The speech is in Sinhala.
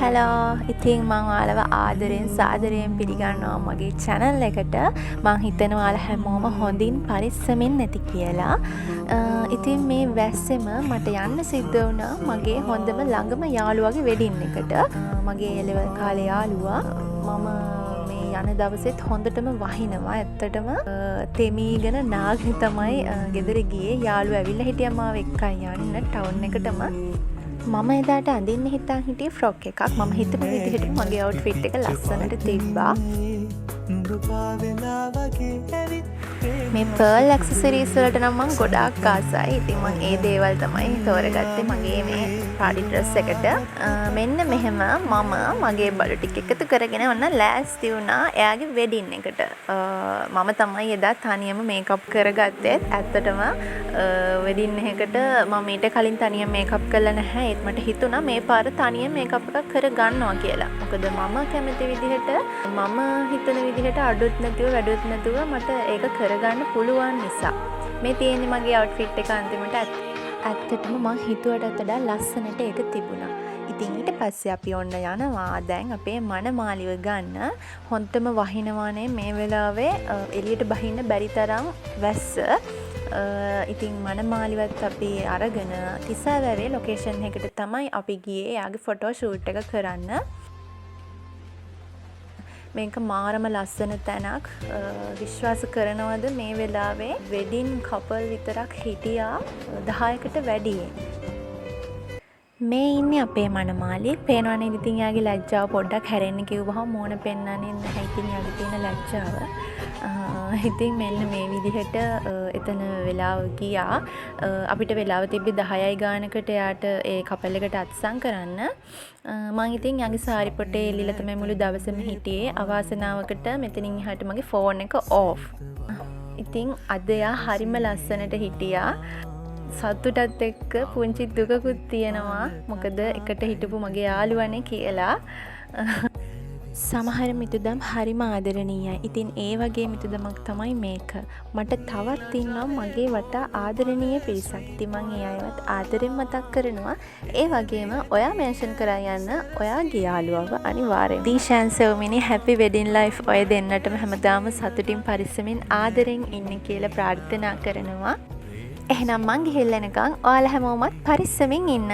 hello ඉතින් මම ඔයාලව ආදරෙන් සාදරයෙන් පිළිගන්නවා මගේ channel එකට. මම හිතනවා ඔයාලා හැමෝම හොඳින් පරිස්සමින් නැති කියලා. ඉතින් මේ වැස්සෙම මට යන්න සිද්ධ වුණා මගේ හොඳම ළඟම යාළුවාගේ වෙඩින් එකට. මගේ A-level කාලේ යාළුවා. මම මේ යන දවසෙත් හොඳටම වහිනවා. ඇත්තටම තෙමීගෙන නාගෙන තමයි ගෙදර ගියේ. යාළුවා ඇවිල්ලා හිටියා මාව එක්කන් යන්න ටවුන් එකටම. මම එදාට අඳින්න හිතන් හිටියේ ෆ්‍රොක් එකක්. මම හිතපු විදිහට මගේ අවුට්ෆිට් එක ලස්සනට තිබ්බා. මේ pearl accessories වලට නම් මම ගොඩාක් ආසයි. ඉතින් මම ඒ දේවල් තමයි තෝරගත්තේ මගේ මේ party dress එකට. මෙන්න මෙහෙම මම මගේ බඩු ටික එකතු කරගෙන ඔන්න ලෑස්ති වුණා එයාගේ වෙඩින් එකට. මම තමයි එදා තනියම මේකප් කරගත්තේ. ඇත්තටම වෙඩින් එකකට මම ඊට කලින් තනියම මේකප් කරලා නැහැ. ඒත් මට හිතුණා මේ පාර තනියම මේකප් එකක් කරගන්නවා කියලා. මොකද මම කැමති විදිහට මම හිතන විදිහට අඩුත් නැතුව වැඩුත් නැතුව මට ඒක කරගන්න පුළුවන් නිසා. මේ තියෙන්නේ මගේ අවුට්ෆිට් එක අන්තිමට ඇත්තටම මම හිතුවටත් වඩා ලස්සනට ඒක තිබුණා. ඉතින් ඊට පස්සේ අපි ඔන්න යනවා දැන් අපේ මනමාලිව ගන්න. හොන්තම වහිනවානේ මේ වෙලාවේ එළියට බහින්න බැරි තරම් වැස්ස. ඉතින් මනමාලිවත් අපි අරගෙන තිසාවැවේ ලොකේෂන් එකට තමයි අපි ගියේ යාගේ ෆොටෝ ෂූට් එක කරන්න. මේක මාරම ලස්සන තැනක්. විශ්වාස කරනවද මේ වෙලාවේ වෙඩින් කපල් විතරක් හිටියා 10කට වැඩියෙන්. මේ ඉන්නේ අපේ මනමාලි. පේනවනේ ඉතින් යාගේ ලැජ්ජාව පොඩ්ඩක් හැරෙන්න කිව්වහම මෝන පෙන්නන්නේ නැහැ. ඉතින් යාගේ තියෙන ලැජ්ජාව. ඉතින් මෙන්න මේ විදිහට එතන වෙලාව ගියා. අපිට වෙලාව තිබ්බේ 10යි ගානකට යාට ඒ කපල් එකට අත්සන් කරන්න. මම ඉතින් යාගේ සාරි පොටේ එල්ලලා තමයි මුළු දවසම හිටියේ. අවාසනාවකට මෙතනින් එහාට මගේ ෆෝන් එක ඕෆ්. ඉතින් අද යා හරිම ලස්සනට හිටියා. සතුටත් එක්ක පුංචි දුකකුත් තියෙනවා. මොකද එකට හිටපු මගේ යාළුවනේ කියලා. සමහර මිතුදම් හරිම ආදරණීයයි. ඉතින් ඒ වගේ මිතුදමක් තමයි මේක. මට තවත් ඉන්නවා මගේ වටා ආදරණීය පිරිසක්. ඉතින් මම ඒ අයවත් ආදරෙන් මතක් කරනවා. ඒ වගේම ඔයා මෙන්ෂන් කරා යන්න ඔයාගේ යාළුවව අනිවාර්යෙන්. දීෂාන් සෙවමිනි හැපි වෙඩින් ලයිෆ් ඔය දෙන්නටම හැමදාම සතුටින් පරිස්සමින් ආදරෙන් ඉන්න කියලා ප්‍රාර්ථනා කරනවා. එහෙනම් මං ගිහිල්ලා එනකන් ඔයාලා හැමෝමත් පරිස්සමින් ඉන්න.